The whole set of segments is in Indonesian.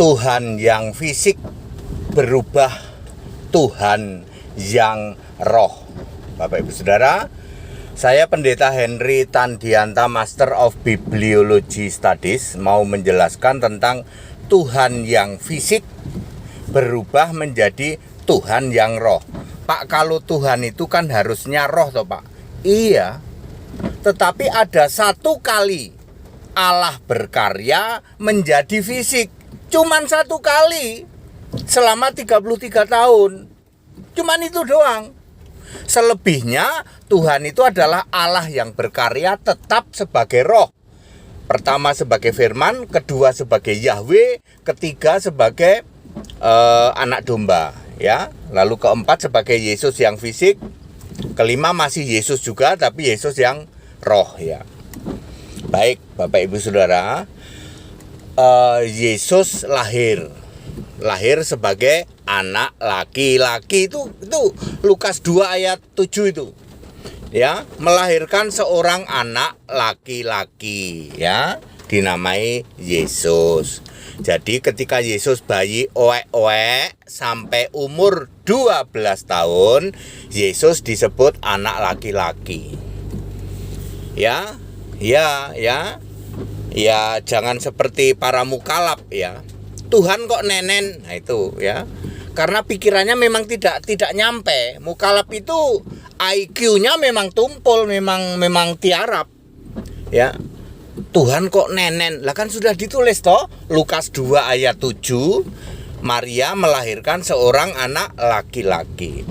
Tuhan yang fisik berubah Tuhan yang roh. Bapak Ibu Saudara, saya Pendeta Henry Tandianta, Master of Bibliology Studies, mau menjelaskan tentang Tuhan yang fisik berubah menjadi Tuhan yang roh. Pak, kalau Tuhan itu kan harusnya roh toh Pak? Iya, tetapi ada satu kali Allah berkarya menjadi fisik. Cuman satu kali selama 33 tahun. Cuman itu doang. Selebihnya Tuhan itu adalah Allah yang berkarya tetap sebagai roh. Pertama sebagai firman, kedua sebagai Yahweh, ketiga sebagai anak domba, ya. Lalu keempat sebagai Yesus yang fisik, kelima masih Yesus juga tapi Yesus yang roh, ya. Baik, Bapak Ibu Saudara, Yesus lahir sebagai anak laki-laki, itu Lukas 2 ayat 7 itu. Ya, melahirkan seorang anak laki-laki, ya, dinamai Yesus. Jadi ketika Yesus bayi oek-oek sampai umur 12 tahun, Yesus disebut anak laki-laki. Ya, jangan seperti para mukalaf, ya. Tuhan kok nenen, nah itu, ya. Karena pikirannya memang tidak nyampe. Mukalaf itu IQ-nya memang tumpul, memang tiarap. Ya. Tuhan kok nenen. Lah kan sudah ditulis toh, Lukas 2 ayat 7, Maria melahirkan seorang anak laki-laki.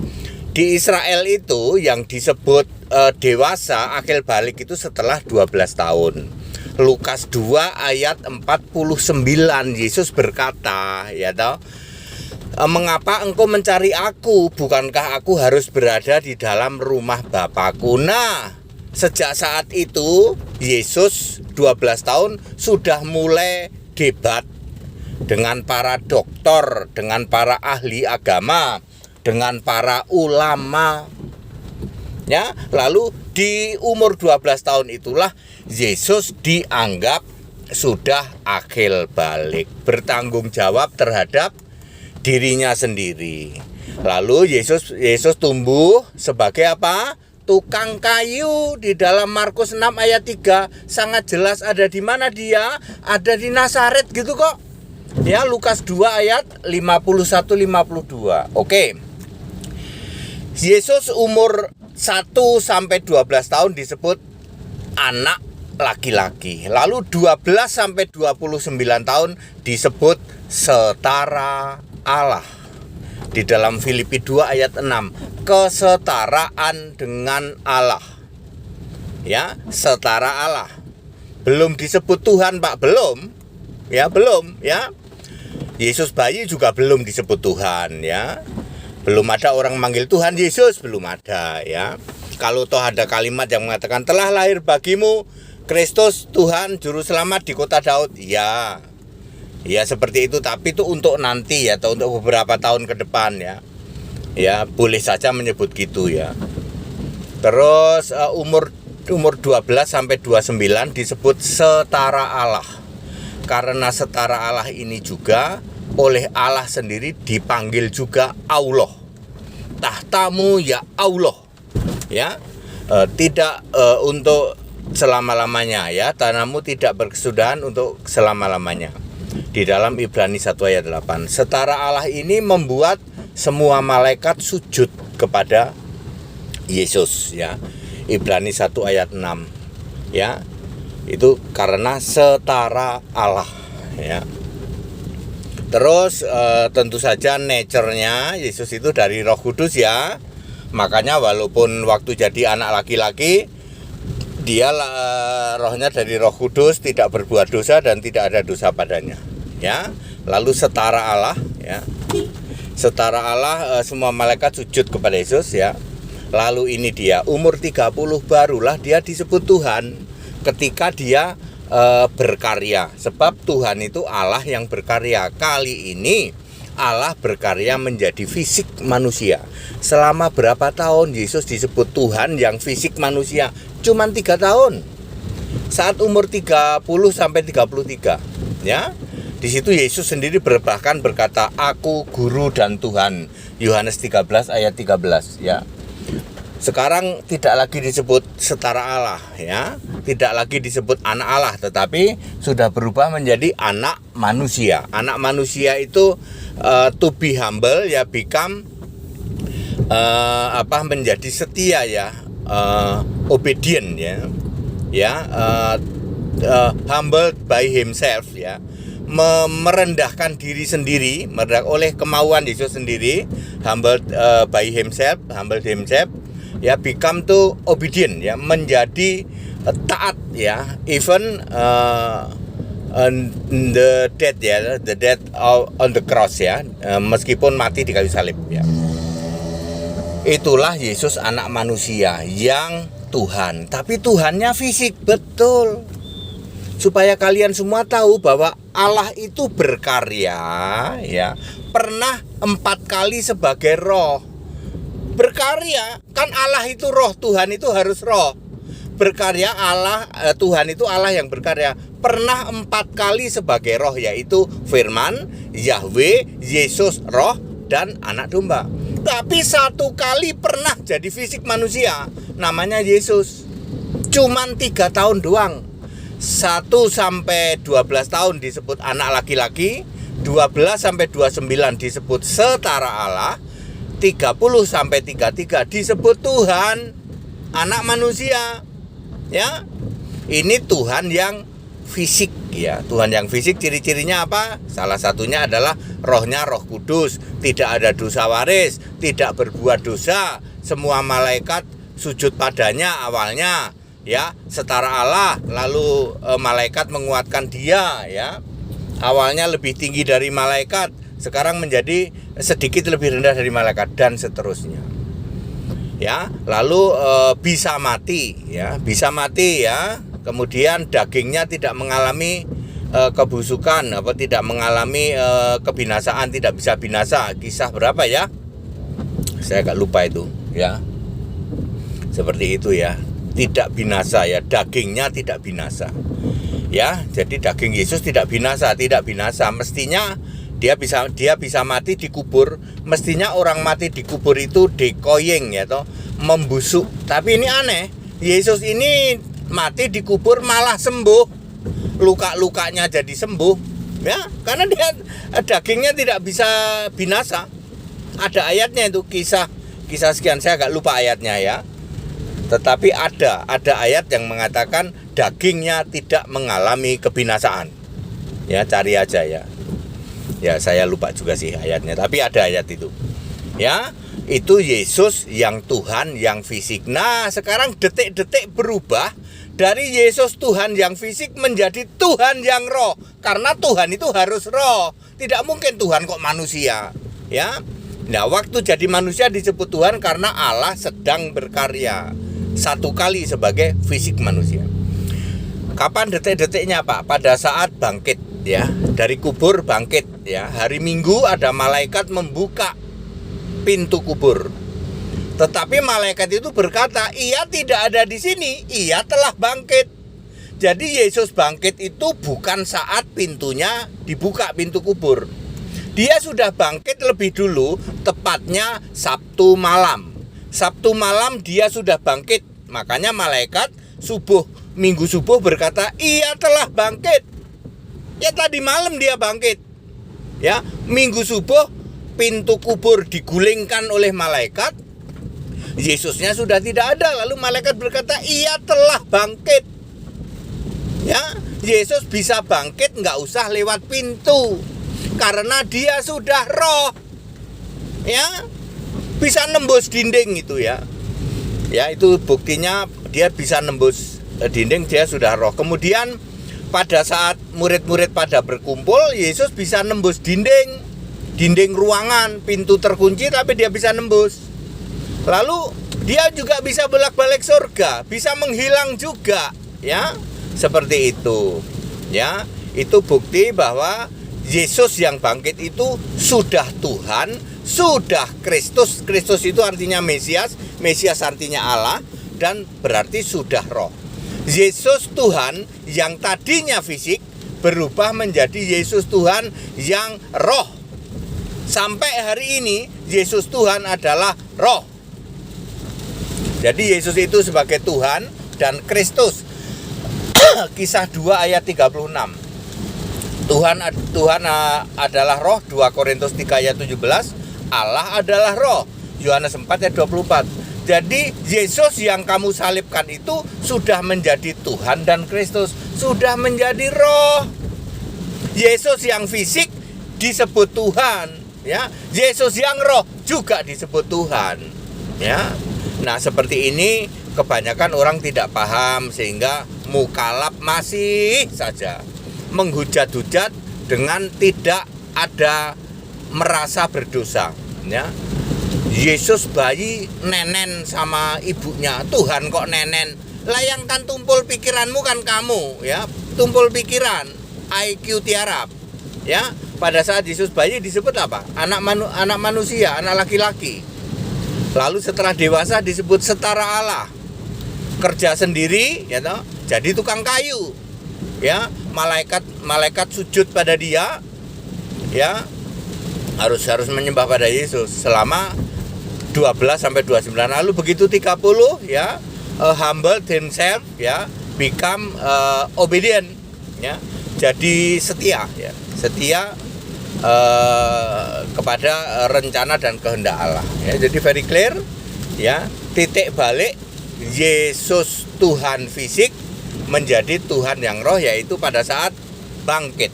Di Israel itu yang disebut dewasa akil balik itu setelah 12 tahun. Lukas 2 ayat 49, Yesus berkata, ya toh, mengapa engkau mencari aku? Bukankah aku harus berada di dalam rumah Bapakku? Nah, sejak saat itu Yesus 12 tahun sudah mulai debat dengan para doktor, dengan para ahli agama, dengan para ulama. Ya, lalu di umur 12 tahun itulah Yesus dianggap sudah akil balik, bertanggung jawab terhadap dirinya sendiri. Lalu Yesus tumbuh sebagai apa? Tukang kayu. Di dalam Markus 6 ayat 3 sangat jelas ada di mana dia, ada di Nazaret gitu kok. Ya, Lukas 2 ayat 51-52. Oke. Yesus umur 1 sampai 12 tahun disebut anak laki-laki. Lalu 12 sampai 29 tahun disebut setara Allah. Di dalam Filipi 2 ayat 6, kesetaraan dengan Allah. Ya, setara Allah. Belum disebut Tuhan, Pak, belum. Ya, belum, ya. Yesus bayi juga belum disebut Tuhan, ya. Belum ada orang manggil Tuhan Yesus, belum ada, ya. Kalau toh ada kalimat yang mengatakan telah lahir bagimu Kristus Tuhan juru selamat di kota Daud, ya. Ya seperti itu, tapi itu untuk nanti, ya, atau untuk beberapa tahun ke depan, ya. Ya, boleh saja menyebut gitu, ya. Terus umur 12 sampai 29 disebut setara Allah. Karena setara Allah ini juga oleh Allah sendiri dipanggil juga Allah. Tahtamu ya Allah, ya, tidak untuk selama-lamanya, ya, tanahmu tidak berkesudahan untuk selama-lamanya. Di dalam Ibrani 1 ayat 8, setara Allah ini membuat semua malaikat sujud kepada Yesus, ya. Ibrani 1 ayat 6, ya. Itu karena setara Allah, ya. Terus tentu saja nature-nya Yesus itu dari Roh Kudus, ya. Makanya walaupun waktu jadi anak laki-laki dia rohnya dari Roh Kudus, tidak berbuat dosa dan tidak ada dosa padanya, ya. Lalu setara Allah, ya. Setara Allah, semua malaikat sujud kepada Yesus, ya. Lalu ini dia umur 30 barulah dia disebut Tuhan ketika dia berkarya. Sebab Tuhan itu Allah yang berkarya. Kali ini Allah berkarya menjadi fisik manusia. Selama berapa tahun Yesus disebut Tuhan yang fisik manusia? Cuman 3 tahun. Saat umur 30 sampai 33, ya. Di situ Yesus sendiri bahkan berkata, "Aku guru dan Tuhan." Yohanes 13 ayat 13 ya. Sekarang tidak lagi disebut setara Allah ya, tidak lagi disebut anak Allah, tetapi sudah berubah menjadi anak manusia. Anak manusia itu to be humble ya, become menjadi setia ya, obedient ya, humble by himself ya, merendahkan diri sendiri, oleh kemauan Yesus sendiri, humble by himself, ya, become to obedient ya, menjadi taat ya, even the death ya, the death on the cross ya, meskipun mati di kayu salib ya. Itulah Yesus anak manusia yang Tuhan, tapi Tuhannya fisik, betul. Supaya kalian semua tahu bahwa Allah itu berkarya ya, pernah 4 kali sebagai roh. Berkarya, kan Allah itu roh, Tuhan itu harus roh. Berkarya Allah, Tuhan itu Allah yang berkarya. Pernah 4 kali sebagai roh, yaitu firman, Yahweh, Yesus, roh, dan anak domba. Tapi 1 kali pernah jadi fisik manusia, namanya Yesus. Cuman 3 tahun doang. 1 sampai 12 tahun disebut anak laki-laki, 12 sampai 29 disebut setara Allah, 30 sampai 33 disebut Tuhan, anak manusia. Ya. Ini Tuhan yang fisik ya. Tuhan yang fisik ciri-cirinya apa? Salah satunya adalah rohnya Roh Kudus, tidak ada dosa waris, tidak berbuat dosa, semua malaikat sujud padanya awalnya ya, setara Allah, lalu malaikat menguatkan dia ya. Awalnya lebih tinggi dari malaikat, sekarang menjadi sedikit lebih rendah dari malaikat, dan seterusnya. Ya, lalu bisa mati ya, kemudian dagingnya tidak mengalami kebusukan, tidak mengalami kebinasaan, tidak bisa binasa. Kisah berapa ya? Saya agak lupa itu ya. Seperti itu ya. Tidak binasa ya, dagingnya tidak binasa. Ya, jadi daging Yesus tidak binasa. Mestinya dia bisa mati dikubur. Mestinya orang mati dikubur itu dekoying ya toh, membusuk. Tapi ini aneh. Yesus ini mati dikubur malah sembuh. Luka-lukanya jadi sembuh. Ya, karena dia dagingnya tidak bisa binasa. Ada ayatnya itu, kisah sekian, saya agak lupa ayatnya ya. Tetapi ada ayat yang mengatakan dagingnya tidak mengalami kebinasaan. Ya, cari aja ya. Ya, saya lupa juga sih ayatnya, tapi ada ayat itu. Ya, itu Yesus yang Tuhan yang fisik. Nah, sekarang detik-detik berubah dari Yesus Tuhan yang fisik menjadi Tuhan yang roh. Karena Tuhan itu harus roh. Tidak mungkin Tuhan kok manusia. Ya. Nah, waktu jadi manusia disebut Tuhan karena Allah sedang berkarya. 1 kali sebagai fisik manusia. Kapan detik-detiknya Pak? Pada saat bangkit ya, dari kubur bangkit ya. Hari Minggu ada malaikat membuka pintu kubur. Tetapi malaikat itu berkata, "Ia tidak ada di sini, ia telah bangkit." Jadi Yesus bangkit itu bukan saat pintunya dibuka, pintu kubur. Dia sudah bangkit lebih dulu, tepatnya Sabtu malam. Sabtu malam dia sudah bangkit. Makanya malaikat Minggu subuh berkata, "Ia telah bangkit." Ya, tadi malam dia bangkit. Ya, Minggu subuh pintu kubur digulingkan oleh malaikat. Yesusnya sudah tidak ada, lalu malaikat berkata, "Ia telah bangkit." Ya, Yesus bisa bangkit nggak usah lewat pintu, karena dia sudah roh. Ya, bisa nembus dinding itu ya. Ya, itu buktinya dia bisa nembus dinding, dia sudah roh. Kemudian pada saat murid-murid pada berkumpul, Yesus bisa nembus dinding ruangan, pintu terkunci tapi dia bisa nembus. Lalu dia juga bisa bolak-balik surga, bisa menghilang juga, ya. Seperti itu. Ya, itu bukti bahwa Yesus yang bangkit itu sudah Tuhan, sudah Kristus. Kristus itu artinya Mesias, Mesias artinya Allah, dan berarti sudah roh. Yesus Tuhan yang tadinya fisik berubah menjadi Yesus Tuhan yang roh. Sampai hari ini Yesus Tuhan adalah roh. Jadi Yesus itu sebagai Tuhan dan Kristus. Kisah 2 ayat 36. Tuhan adalah roh, 2 Korintus 3 ayat 17. Allah adalah roh, Yohanes 4 ayat 24. Jadi Yesus yang kamu salibkan itu sudah menjadi Tuhan dan Kristus, sudah menjadi roh. Yesus yang fisik disebut Tuhan, ya. Yesus yang roh juga disebut Tuhan, ya. Nah, seperti ini kebanyakan orang tidak paham sehingga mukalaf masih saja menghujat-hujat dengan tidak ada merasa berdosa, ya. Yesus bayi nenen sama ibunya, Tuhan kok nenen. Layangkan tumpul pikiranmu kan kamu, ya. Tumpul pikiran, IQ tiarap, ya. Pada saat Yesus bayi disebut apa? Anak manusia, anak laki-laki. Lalu setelah dewasa disebut setara Allah. Kerja sendiri, ya toh, jadi tukang kayu. Ya, malaikat sujud pada dia. Ya. Harus menyembah pada Yesus selama 12 sampai 29. Lalu begitu 30, ya, humble himself, ya, become obedient, ya. Jadi setia, ya. Setia kepada rencana dan kehendak Allah, ya. Jadi very clear, ya. Titik balik Yesus Tuhan fisik menjadi Tuhan yang roh, yaitu pada saat bangkit.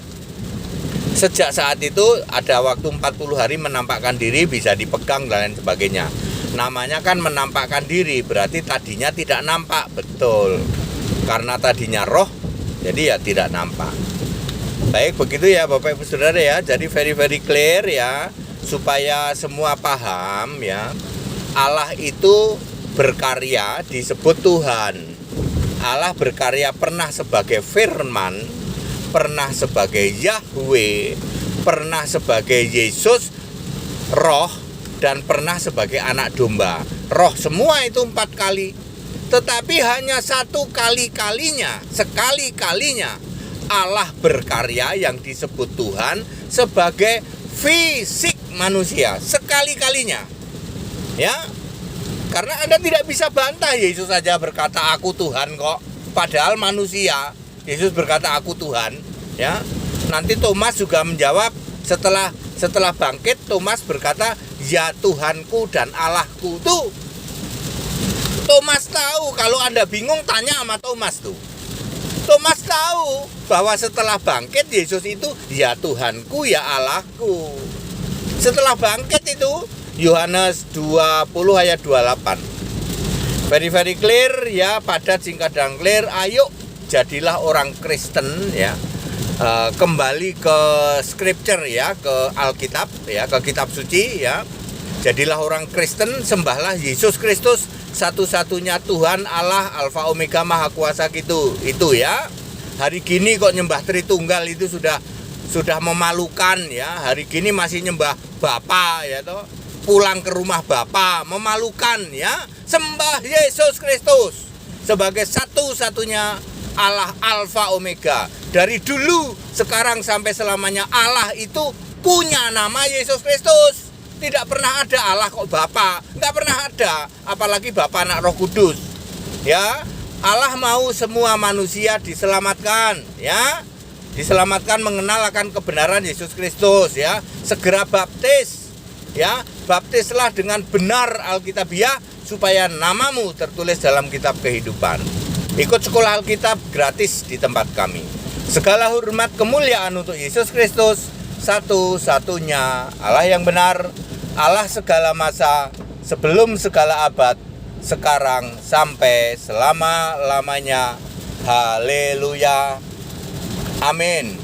Sejak saat itu ada waktu 40 hari menampakkan diri, bisa dipegang dan lain sebagainya. Namanya kan menampakkan diri, berarti tadinya tidak nampak, betul. Karena tadinya roh, jadi ya tidak nampak. Baik, begitu ya Bapak Ibu Saudara, ya. Jadi very clear, ya, supaya semua paham, ya. Allah itu berkarya disebut Tuhan. Allah berkarya pernah sebagai firman, pernah sebagai Yahweh, pernah sebagai Yesus roh, dan pernah sebagai anak domba. Roh semua itu 4 kali. Tetapi hanya sekali-kalinya Allah berkarya yang disebut Tuhan sebagai fisik manusia, sekali-kalinya, ya. Karena Anda tidak bisa bantah, Yesus saja berkata aku Tuhan kok, padahal manusia. Yesus berkata aku Tuhan, ya. Nanti Thomas juga menjawab setelah bangkit, Thomas berkata ya Tuhanku dan Allahku. Tuh, Thomas tahu. Kalau Anda bingung tanya sama Thomas tuh. Thomas tahu bahwa setelah bangkit Yesus itu ya Tuhanku ya Allahku. Setelah bangkit itu Yohanes 20 ayat 28. Very clear, ya, padat, singkat dan clear. Ayo jadilah orang Kristen, ya. Kembali ke scripture, ya, ke Alkitab, ya, ke kitab suci, ya. Jadilah orang Kristen, sembahlah Yesus Kristus, satu-satunya Tuhan Allah, Alfa Omega, Maha Kuasa gitu. Itu, ya. Hari gini kok nyembah Tritunggal itu sudah memalukan, ya. Hari gini masih nyembah Bapa, ya toh. Pulang ke rumah Bapa, memalukan, ya. Sembah Yesus Kristus sebagai satu-satunya Allah, Alfa Omega. Dari dulu, sekarang sampai selamanya Allah itu punya nama Yesus Kristus. Tidak pernah ada Allah kok Bapa, nggak pernah ada, apalagi Bapa, Anak, Roh Kudus. Ya, Allah mau semua manusia diselamatkan, ya. Diselamatkan mengenal akan kebenaran Yesus Kristus, ya. Segera baptis, ya. Baptislah dengan benar Alkitabiah supaya namamu tertulis dalam kitab kehidupan. Ikut sekolah Alkitab gratis di tempat kami. Segala hormat kemuliaan untuk Yesus Kristus, satu-satunya Allah yang benar, Allah segala masa, sebelum segala abad, sekarang sampai selama-lamanya. Haleluya. Amin.